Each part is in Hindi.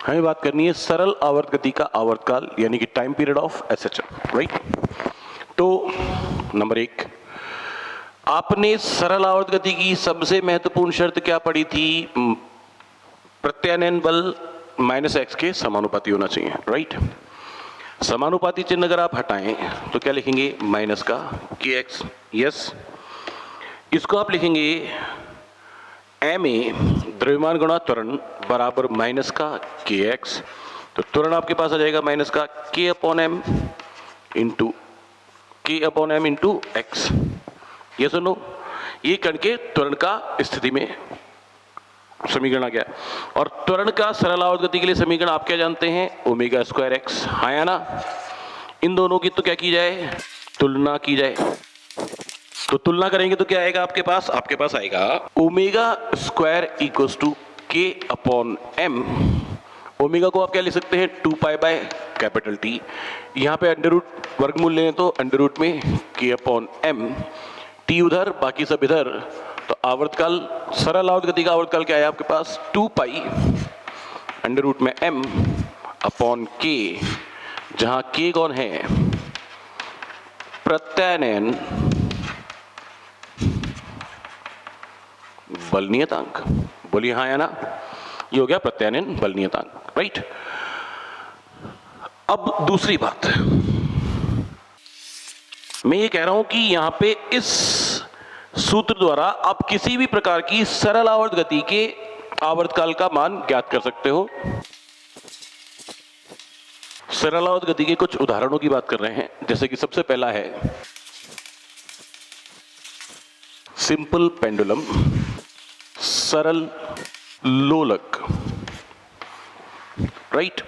हमें बात करनी है सरल आवर्त गति का आवर्तकाल यानी कि time period of SHM, right. तो नंबर 1, आपने सरल आवर्त गति की सबसे महत्वपूर्ण शर्त क्या पढ़ी थी? प्रत्यानयन बल -x के समानुपाती होना चाहिए, राइट। समानुपाती चिन्ह अगर आप हटाएं तो क्या लिखेंगे? माइनस का kx, यस। इसको आप लिखेंगे ma द्रव्यमान गुणा त्वरण बराबर माइनस का kx। तो त्वरण आपके पास आ जाएगा माइनस का k/m इंटू x। ये सुनो, ये कण के त्वरण का स्थिति में समीकरण आ गया। और त्वरण का सरल आवर्त गति के लिए समीकरण आप क्या जानते हैं? ω²x। हाँ या ना? इन दोनों की तो क्या की जाए? तुलना की जाए। तो तुलना करेंगे तो क्या आएगा आपके पास? आपके पास आएगा ω² = k/m। ओमेगा को आप क्या लिख सकते हैं? 2π/T। यहाँ पे अंडर रूट वर्गमूल लें तो अंडर रूट में k/m, t उधर बाकी सब इधर। तो आवर्तकाल, सरल आवर्त गति का आवर्तकाल क्या है आपके पास? 2π अंडर रूट में m/k, जहां k कौन है? प्रत्यानयन बल नियतांक। बोलिए हाँ या ना? ये हो गया प्रत्यानयन बल नियतांक, राइट। अब दूसरी बात, मैं ये कह रहा हूं कि यहां पे इस सूत्र द्वारा आप किसी भी प्रकार की सरल आवर्त गति के आवर्तकाल का मान ज्ञात कर सकते हो। सरल आवर्त गति के कुछ उदाहरणों की बात कर रहे हैं, जैसे कि सबसे पहला है सिंपल पेंडुलम, सरल लोलक, राइट।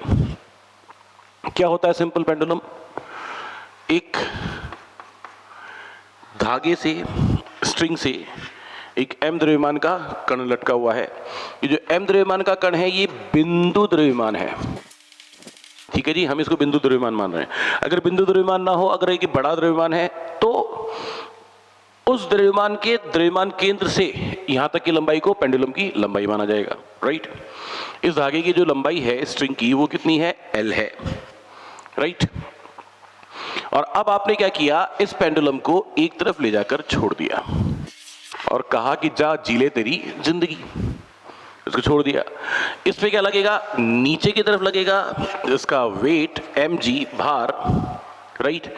क्या होता है सिंपल पेंडुलम? एक धागे से, स्ट्रिंग से एक m द्रव्यमान का कण लटका हुआ है। ये जो m द्रव्यमान का कण है ये बिंदु द्रव्यमान है, ठीक है जी। हम इसको बिंदु द्रव्यमान मान रहे हैं। अगर बिंदु द्रव्यमान ना हो, अगर एक बड़ा द्रव्यमान है, तो उस द्रव्यमान के द्रव्यमान केंद्र से यहां तक की लंबाई को पेंडुलम की लंबाई माना जाएगा, राइट। इस धागे की जो लंबाई है स्ट्रिंग की, वो कितनी है? L है, राइट। और अब आपने क्या किया? इस पेंडुलम को एक तरफ ले जाकर छोड़ दिया और कहा कि जा जी ले तेरी जिंदगी। इसको छोड़ दिया। इस पे क्या लगेगा? नीचे की तरफ लगेगा, इसका वेट mg, भार, राइट।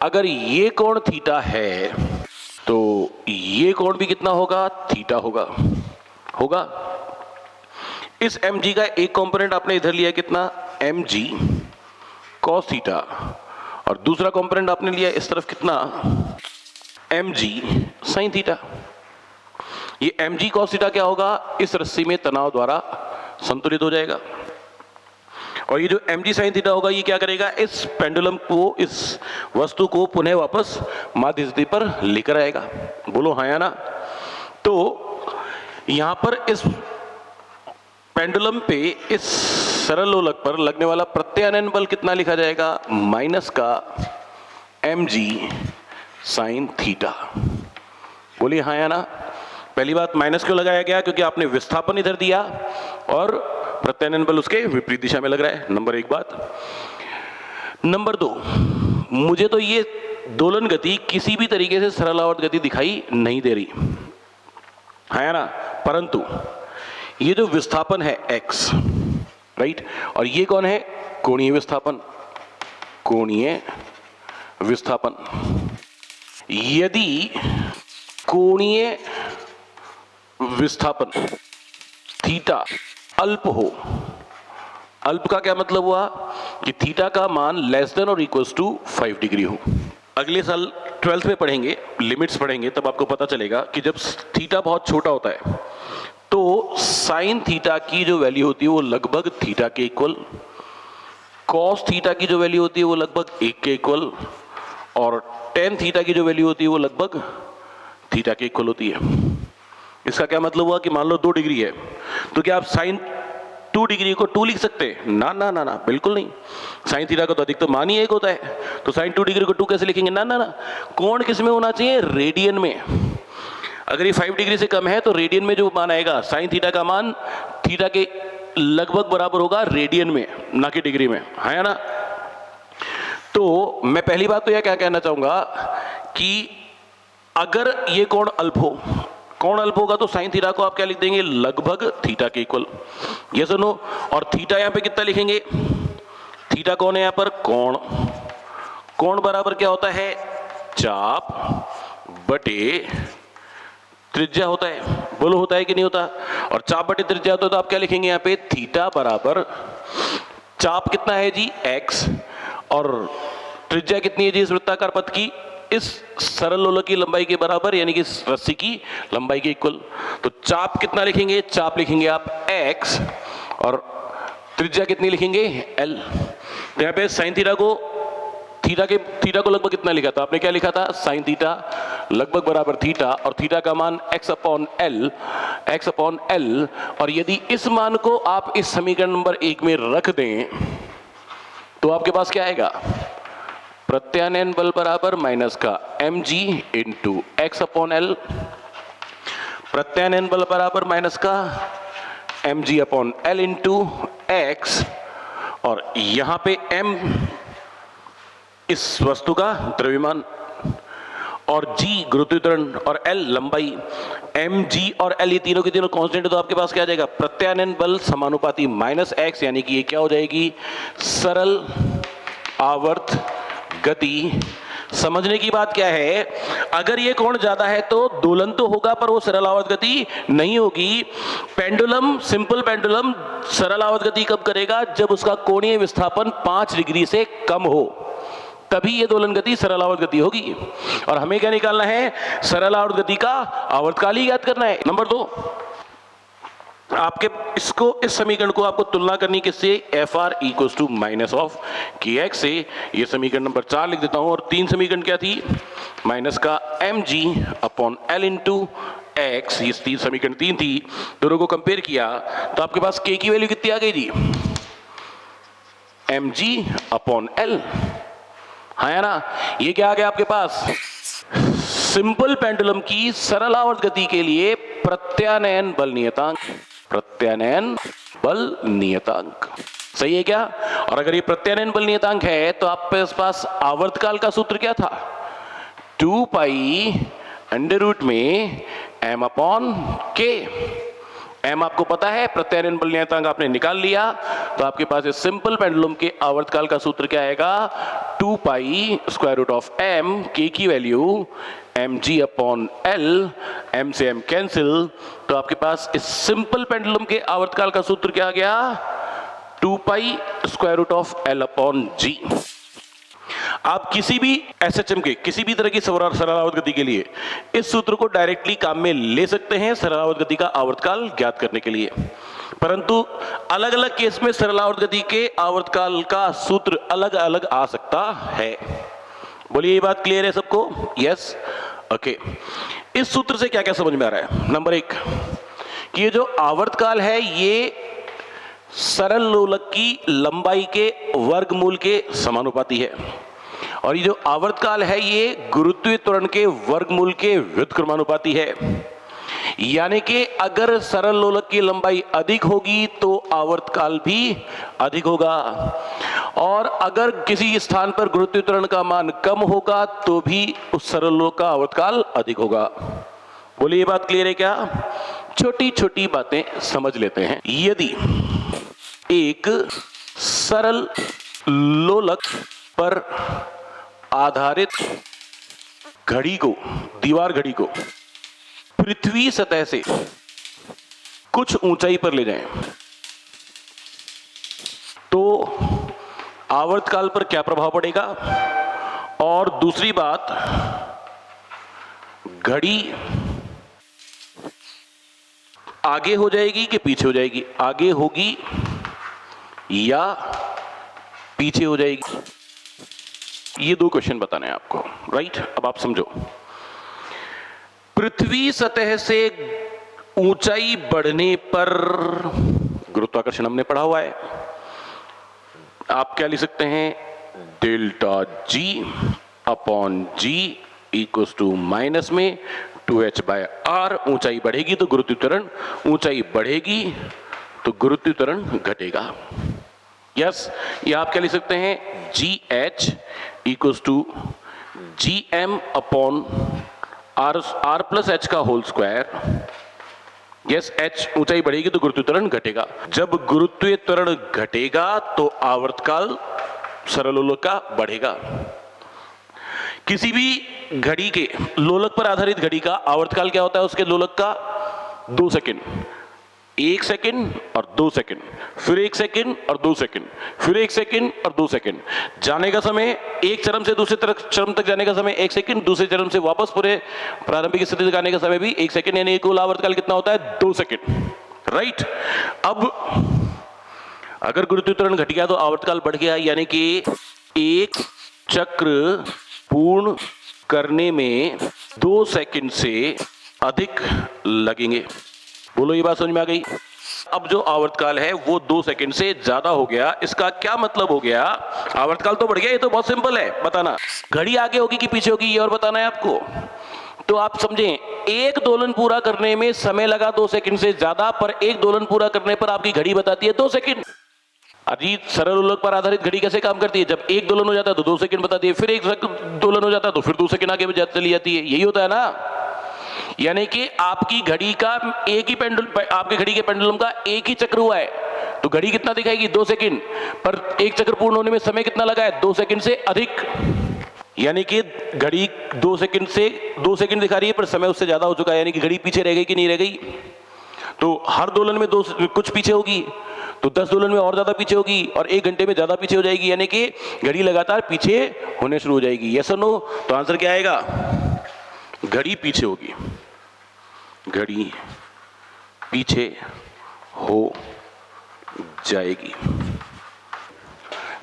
अगर ये कोण थीटा है तो ये कोण भी कितना होगा? थीटा होगा। इस mg का एक कंपोनेंट आपने इधर लिया, कितना? mg cos थीटा, और दूसरा कंपोनेंट आपने लिया इस तरफ, कितना? mg sin theta. ये mg cos थीटा क्या होगा? इस रस्सी में तनाव द्वारा संतुलित हो जाएगा। और ये जो mg sin थीटा होगा, ये क्या करेगा? इस पेंडुलम को, इस वस्तु को पुनः वापस माध्य स्थिति पर लेकर आएगा। बोलो हाँ या ना? तो यहां पर इस पेंडुलम पे, इस सरल लोलक पर लगने वाला प्रत्यानयन बल कितना लिखा जाएगा? माइनस का mg sin थीटा। बोलिए हाँ या ना? पहली बात, माइनस क्यों लगाया गया? क्योंकि आपने विस्थापन इधर दिया और प्रत्यानयन बल उसके विपरीत दिशा में लग रहा है। नंबर 1 बात। नंबर 2, मुझे तो ये दोलन गति किसी भी तरीके से सरल आवर्त गति दिखाई नहीं दे रही, है ना। परंतु ये जो विस्थापन है x, राइट, और ये कौन है? कोणीय विस्थापन। कोणीय विस्थापन। यदि कोणीय विस्थापन थीटा अल्प हो, अल्प का क्या मतलब हुआ? कि थीटा का मान लेस देन और इक्वल्स टू 5 डिग्री हो। अगले साल 12th में पढ़ेंगे, लिमिट्स पढ़ेंगे, तब आपको पता चलेगा कि जब थीटा बहुत छोटा होता है तो साइन थीटा की जो वैल्यू होती है वो लगभग थीटा के इक्वल, कॉस थीटा की जो वैल्यू होती है वो लगभग 1 के इक्वल, और टेन थीटा की जो वैल्यू होती है वो लगभग थीटा के इक्वल होती है। इसका क्या मतलब हुआ? कि मान लो 2 डिग्री है, तो क्या आप साइन 2 डिग्री को 2 लिख सकते हैं? ना ना ना ना, बिल्कुल नहीं। साइन थीटा का तो अधिकतम मान ही 1 होता है, तो साइन 2 डिग्री को 2 कैसे लिखेंगे? ना ना ना। कोण किस में होना चाहिए? रेडियन में। अगर ये 5 डिग्री से कम है तो रेडियन में जो मान आएगा, साइन थीटा का मान थीटा के लगभग बराबर होगा रेडियन में, ना कि डिग्री में, है ना। तो मैं पहली बात तो यह क्या कहना चाहूंगा कि अगर ये कोण अल्प हो, कोण अल्प होगा तो साइन थीटा को आप क्या लिख देंगे, लगभग थीटा के इक्वल, ये सुनो। और थीटा यहां पे कितना लिखेंगे, थीटा कौन है यहां पर, कोण। कोण बराबर क्या होता है, चाप बटे त्रिज्या होता है, बोलो होता है कि नहीं होता। और चाप बटे त्रिज्या होता है तो आप क्या लिखेंगे यहां पे, थीटा बराबर चाप कितना है जी, x, और त्रिज्या कितनी है जी इस वृत्ताकार पथ की, इस सरल लोलक की लंबाई के बराबर, यानी कि इस रस्सी की लंबाई के इक्वल। तो चाप कितना लिखेंगे, चाप लिखेंगे आप x, और त्रिज्या कितनी लिखेंगे, l। तो यहां पे साइन थीटा को लगभग कितना लिखा था आपने, क्या लिखा था, साइन थीटा लगभग बराबर थीटा, और थीटा का मान x अपॉन एल। और यदि इस मान को आप इस समीकरण नंबर 1 में रख दें तो आपके पास क्या आएगा, प्रत्यानयन बल बराबर माइनस का mg into x upon L, प्रत्यानयन बल बराबर माइनस का mg upon L into x, और यहां पे m इस वस्तु का द्रव्यमान, और g गुरुत्वीय त्वरण, और l लंबाई। mg और l ये तीनों के तीनों कांस्टेंट है, तो आपके पास क्या आ जाएगा, प्रत्यानयन बल समानुपाती माइनस x, यानी कि ये क्या हो जाएगी, सरल आवर्त गति। समझने की बात क्या है, अगर ये कोण ज्यादा है तो दोलन तो होगा पर वो सरल आवर्त गति नहीं होगी। पेंडुलम, सिंपल पेंडुलम सरल आवर्त गति कब करेगा, जब उसका कोणीय विस्थापन 5 डिग्री से कम हो, तभी ये दोलन गति सरल आवर्त गति होगी। और हमें क्या निकालना है, सरल आवर्त गति का आवर्तकाल ही ज्ञात करना है। नंबर 2, आपके इस समीकरण को आपको तुलना करनी किससे, F R equals to minus of के एक्स से। ये समीकरण नंबर 4 लिख देता हूं, और 3 समीकरण क्या थी, माइनस का M G upon L into X, ये 3 समीकरण 3 थी, दोनों को कंपेयर किया तो आपके पास के की वैल्यू कितनी आ गई जी, एम जी अपॉन एल, है ना। ये क्या आ गया आपके पास, सिंपल पेंडुलम की सरल आवर्त गति के लिए प्रत्यानयन बल नियतांक, प्रत्यानयन बल नियतांक, सही है क्या। और अगर ये प्रत्यानयन बल नियतांक है तो आपके पास आवर्तकाल का सूत्र क्या था, 2 पाई अंडर रूट में m अपॉन के। m आपको पता है, प्रत्यानयन बल नियतांक आपने निकाल लिया, तो आपके पास इस सिंपल पेंडुलम के आवर्तकाल का सूत्र क्या आएगा, 2 pi square root of m, k की value mg upon l, m से m कैंसिल, तो आपके पास इस सिंपल पेंडुलम के आवर्तकाल का सूत्र क्या आ गया, 2 pi square root of l upon g। आप किसी भी एसएचएम के किसी भी तरह की सरल आवर्त गति के लिए इस सूत्र को डायरेक्टली काम में ले सकते हैं सरल आवर्त गति का आवर्तकाल ज्ञात करने के लिए, परंतु अलग अलग केस में सरल आवर्त गति के आवर्तकाल का सूत्र अलग अलग आ सकता है। बोलिए, ये बात क्लियर है सबको, यस, ओके। इस सूत्र से क्या क्या समझ में आ रहा है, नंबर 1 कि ये जो आवर्तकाल है ये सरल लोलक की लंबाई के वर्गमूल के समानुपाती है, और ये जो आवर्तकाल है ये गुरुत्वीय त्वरण के वर्गमूल के व्युत्क्रमानुपाती है। यानी कि अगर सरल लोलक की लंबाई अधिक होगी तो आवर्तकाल भी अधिक होगा, और अगर किसी स्थान पर गुरुत्वीय त्वरण का मान कम होगा तो भी उस सरल लोलक का आवर्तकाल अधिक होगा। बोलिए, ये बात क्लियर है क्या। छोटी छोटी बातें समझ लेते हैं। यदि एक सरल लोलक पर आधारित घड़ी को, दीवार घड़ी को पृथ्वी सतह से कुछ ऊंचाई पर ले जाएं तो आवर्तकाल पर क्या प्रभाव पड़ेगा, और दूसरी बात, घड़ी आगे हो जाएगी कि पीछे हो जाएगी, आगे होगी या पीछे हो जाएगी, ये 2 क्वेश्चन बताने हैं आपको, राइट। अब आप समझो, पृथ्वी सतह से ऊंचाई बढ़ने पर गुरुत्वाकर्षण हमने पढ़ा हुआ है, आप क्या लिख सकते हैं, delta G upon G equals to minus में 2h बाय आर। ऊंचाई बढ़ेगी तो गुरुत्वीय त्वरण, ऊंचाई बढ़ेगी तो गुरुत्वीय त्वरण घटेगा। यस, ये आप क्या लिख सकते हैं, GH equals to GM upon R plus H का होल स्क्वायर। यस, H ऊंचाई बढ़ेगी तो गुरुत्वीय त्वरण घटेगा। जब गुरुत्वीय त्वरण घटेगा तो आवर्तकाल सरलोलक का बढ़ेगा। किसी भी घड़ी के लोलक पर आधारित घड़ी का आवर्तकाल क्या होता है, उसके लोलक का 2 सेकंड, 1 सेकंड और 2 सेकंड, फिर 1 सेकंड और 2 सेकंड, फिर 1 सेकंड और 2 सेकंड। जाने का समय एक चरम से दूसरे चरम तक जाने का समय 1 सेकंड, दूसरे चरम से वापस पूरे प्रारंभिक स्थिति तक आने का समय भी 1 सेकंड, यानी कुल आवर्तकाल कितना होता है, 2 सेकंड। राइट, अब अगर गुरुत्वीय त्वरण घट गया तो आवर्तकाल बढ़ गया, यानी कि एक चक्र पूर्ण करने में 2 सेकंड से अधिक लगेंगे। बोलो, ये बात समझ में आ गई? अब जो आवर्तकाल है वो 2 सेकंड से ज्यादा हो गया। इसका क्या मतलब हो गया, आवर्तकाल तो बढ़ गया, ये तो बहुत सिंपल है बताना। घड़ी आगे होगी कि पीछे होगी ये और बताना है आपको। तो आप समझें, एक दोलन पूरा करने में समय लगा 2 सेकंड से ज्यादा, पर एक दोलन पूरा करने पर आपकी घड़ी बताती है 2 सेकंड। अजीत, सरलोलक पर आधारित घड़ी कैसे काम करती है, जब एक दोलन हो जाता है तो 2 सेकंड बताती है, फिर एक दोलन हो जाता है तो फिर 2 सेकंड आगे चली जाती है। यही होता है ना, यानी कि आपकी घड़ी का एक ही आपकी घड़ी के पेंडुलम का एक ही चक्र हुआ है तो घड़ी कितना दिखाएगी, 2 सेकंड, पर एक चक्र पूर्ण होने में समय कितना लगा है, 2 सेकंड से अधिक। यानी कि घड़ी 2 सेकंड दिखा रही है पर समय उससे ज्यादा हो चुका है, यानी कि घड़ी पीछे रह गई कि नहीं रह गई। तो हर दोलन में कुछ पीछे होगी तो 10 दोलन में और ज्यादा पीछे होगी और 1 घंटे में ज्यादा पीछे हो जाएगी, यानी कि घड़ी लगातार पीछे होने शुरू हो जाएगी। यस और नो? तो आंसर क्या आएगा, घड़ी पीछे होगी, घड़ी पीछे हो जाएगी।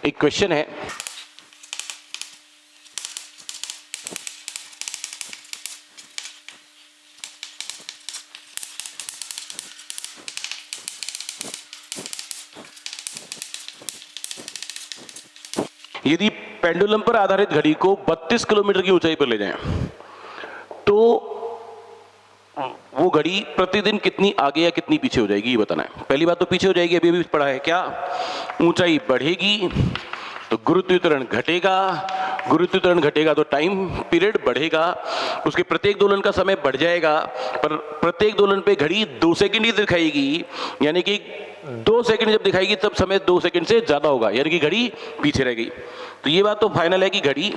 एक क्वेश्चन है, यदि पेंडुलम पर आधारित घड़ी को 32 किलोमीटर की ऊंचाई पर ले जाएं तो वो घड़ी प्रतिदिन कितनी आगे या कितनी पीछे हो जाएगी, ये बताना है। पहली बात तो पीछे हो जाएगी, अभी पढ़ा है क्या, ऊंचाई बढ़ेगी तो गुरुत्वीय त्वरण घटेगा, गुरुत्वीय त्वरण घटेगा तो टाइम पीरियड बढ़ेगा, उसके प्रत्येक दोलन का समय बढ़ जाएगा, पर प्रत्येक दोलन पे घड़ी 2 सेकंड ही दिखाएगी, यानी कि 2 सेकंड जब दिखाएगी तब समय 2 सेकंड से ज्यादा होगा, यानी कि घड़ी पीछे रह गई। तो ये बात तो फाइनल है कि घड़ी,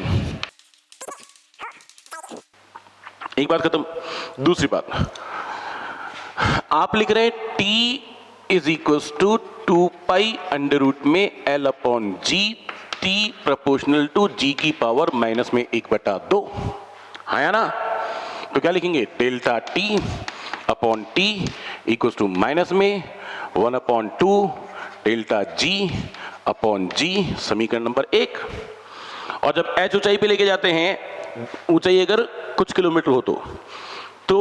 एक बात खत्म। दूसरी बात, आप लिख रहे हैं t is equal to 2 pi under root में L upon G, t proportional to g की पावर माइनस में 1/2, है ना? तो क्या लिखेंगे, delta t upon t equal to minus में 1/2 डेल्टा g अपॉन g, समीकरण नंबर 1। और जब h ऊंचाई पे लेके जाते हैं, ऊंचाई अगर कुछ किलोमीटर हो तो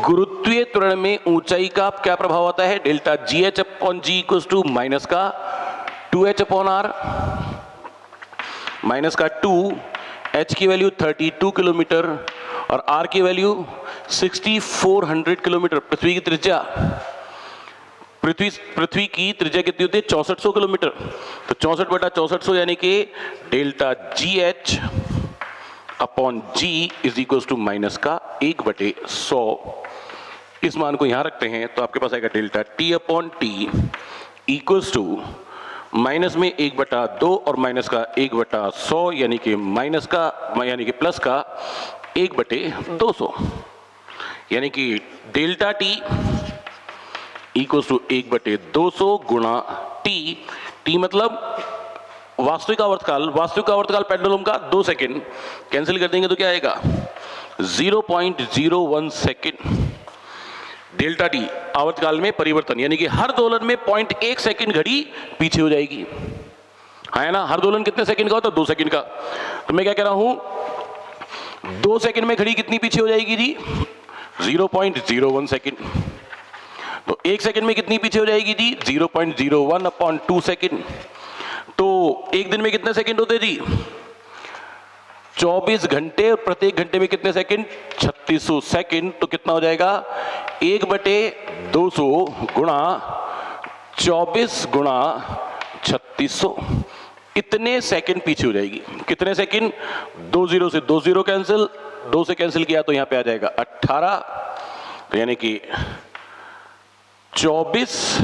गुरुत्वीय त्वरण में ऊंचाई का क्या प्रभाव आता है, delta G H upon G equals to minus का 2h अपॉन आर, माइनस का 2, h की वैल्यू 32 किलोमीटर और r की वैल्यू 6400 किलोमीटर। पृथ्वी की त्रिज्या, पृथ्वी की त्रिज्या कितनी होती है, 6400 किलोमीटर, तो 64/6400 यानी कि delta G H upon G is equal to minus का 1/100। इस मान को यहां रखते हैं तो आपके पास आएगा delta T upon T equals to minus में 1/2 और माइनस का 1/100, यानी कि माइनस का यानी कि प्लस का 1/200, यानी कि डेल्टा टी इक्वल्स टू 1/200 गुणा टी। टी मतलब वास्तविक आवर्तकाल पेंडुलम का 2 सेकंड, कैंसिल कर देंगे तो क्या आएगा, 0.01 सेकंड। डेल्टा टी आवर्तकाल में परिवर्तन, यानी कि हर दोलन में 0.1 सेकंड घड़ी पीछे हो जाएगी, है ना? हर दोलन कितने सेकंड का होता है, 2 सेकंड का। तो मैं क्या कह रहा हूं, 2 सेकंड में घड़ी कितनी पीछे हो जाएगी जी, 0.01 सेकंड। तो 1 सेकंड में कितनी पीछे हो जाएगी जी, 0.01/2 सेकंड। तो एक दिन में कितने सेकंड होते जी, 24 घंटे, और प्रत्येक घंटे में कितने सेकंड, 3600 सेकंड। तो कितना हो जाएगा, 1/200 गुणा 24 गुणा 3600 इतने सेकंड पीछे हो जाएगी। कितने सेकंड? 2 0 से 2 0 कैंसिल, 2 से कैंसिल किया तो यहां पे आ जाएगा 18, तो यानी कि 24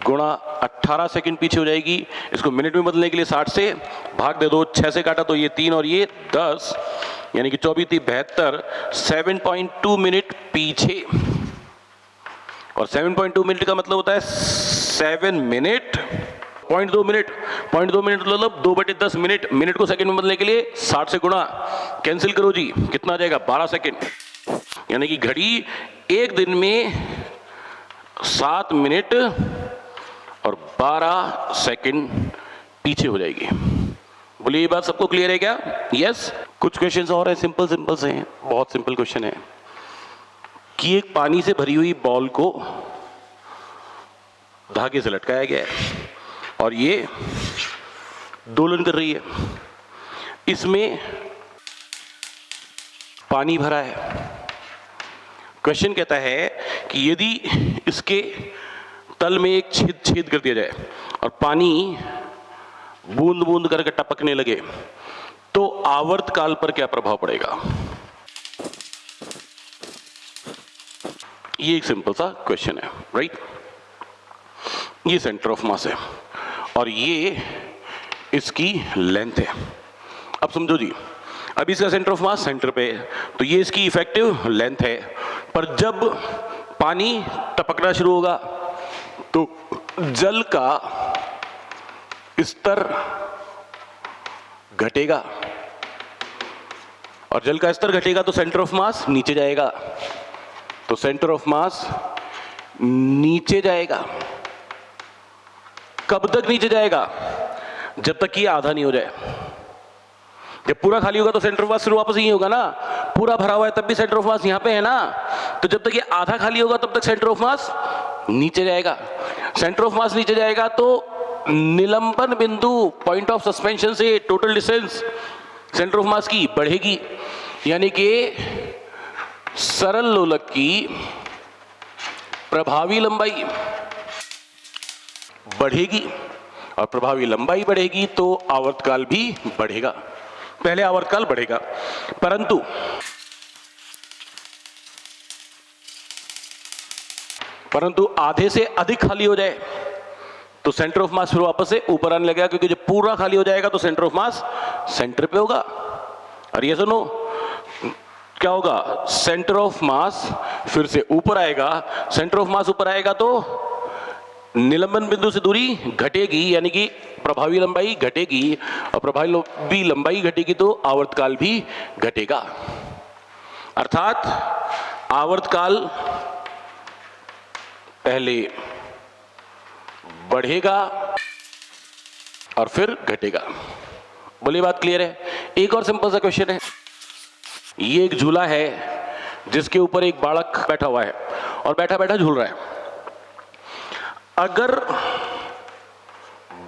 गुणा 18 सेकंड पीछे हो जाएगी। इसको मिनट में बदलने के लिए 60 से भाग दे दो, 6 से काटा तो ये 3 और ये 10, यानी कि 24 3 72, 7.2 मिनट पीछे। और 7.2 मिनट का मतलब होता है 7 मिनट 0.2 मिनट, 0.2 मिनट मतलब 2/10 मिनट। मिनट को सेकंड में बदलने के लिए 60 से गुणा, कैंसिल करो जी, कितना आ जाएगा? 12 सेकंड। यानी कि घड़ी एक दिन में 7 मिनट और 12 सेकंड पीछे हो जाएगी। बोलिए ये बात सबको क्लियर है क्या? यस। कुछ क्वेश्चंस और हैं, सिंपल सिंपल से हैं, बहुत सिंपल क्वेश्चन है कि एक पानी से भरी हुई बॉल को धागे से लटकाया गया है और ये दोलन कर रही है। इसमें पानी भरा है। क्वेश्चन कहता है कि यदि इसके तल में एक छेद कर दिया जाए और पानी बूंद बूंद करके टपकने लगे तो आवर्तकाल पर क्या प्रभाव पड़ेगा? ये एक सिंपल सा क्वेश्चन है, राइट? ये सेंटर ऑफ मास है और ये इसकी लेंथ है। अब समझो जी, अब इसका सेंटर ऑफ मास सेंटर पे है तो ये इसकी इफेक्टिव लेंथ है, पर जब पानी टपकना शुरू होगा तो जल का स्तर घटेगा और जल का स्तर घटेगा तो सेंटर ऑफ मास नीचे जाएगा। तो सेंटर ऑफ मास नीचे जाएगा। कब तक नीचे जाएगा? जब तक कि आधा नहीं हो जाए। जब पूरा खाली होगा तो सेंटर ऑफ मास फिर वापस यही होगा ना। पूरा भरा हुआ है तब भी सेंटर ऑफ मास यहां पे है ना। तो जब तक ये आधा खाली होगा तब तक सेंटर ऑफ मास नीचे जाएगा। सेंटर ऑफ मास नीचे जाएगा तो निलंबन बिंदु, पॉइंट ऑफ सस्पेंशन से total distance centre of mass की बढ़ेगी, यानी कि सरल लोलक की प्रभावी लंबाई बढ़ेगी और प्रभावी लंबाई बढ़ेगी तो आवर्तकाल भी बढ़ेगा। पहले आवर्तकाल बढ़ेगा, परंतु आधे से अधिक खाली हो जाए तो सेंटर ऑफ मास फिर वापस से ऊपर आने लगेगा, क्योंकि जब पूरा खाली हो जाएगा तो सेंटर ऑफ मास सेंटर पे होगा। और ये सुनो क्या होगा? सेंटर ऑफ मास फिर से ऊपर आएगा। सेंटर ऑफ मास ऊपर आएगा तो निलंबन बिंदु से दूरी घटेगी, यानी कि प्रभावी लंबाई घटेगी और प्रभावी लंबाई घटेगी तो आवर्तकाल भी घटेगा। अर्थात आवर्तकाल पहले बढ़ेगा और फिर घटेगा। बोलिए बात क्लियर है? एक और सिंपल सा क्वेश्चन है। ये एक झूला है जिसके ऊपर एक बालक बैठा हुआ है और बैठा बैठा झूल रहा है। अगर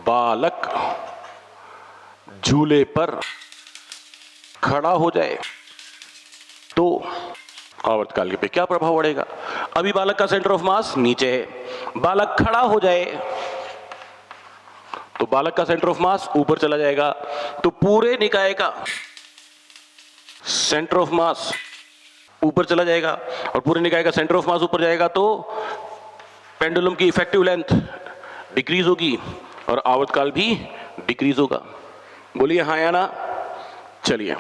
बालक झूले पर खड़ा हो जाए तो आवर्तकाल पे क्या प्रभाव पड़ेगा? अभी बालक का सेंटर ऑफ मास नीचे है, बालक खड़ा हो जाए तो बालक का सेंटर ऑफ मास ऊपर चला जाएगा, तो पूरे निकाय का सेंटर ऑफ मास ऊपर चला जाएगा और पूरे निकाय का सेंटर ऑफ मास ऊपर जाएगा तो पेंडुलम की इफेक्टिव लेंथ डिक्रीज होगी और आवर्तकाल भी डिक्रीज होगा। बोलिए हाँ या ना? चलिए।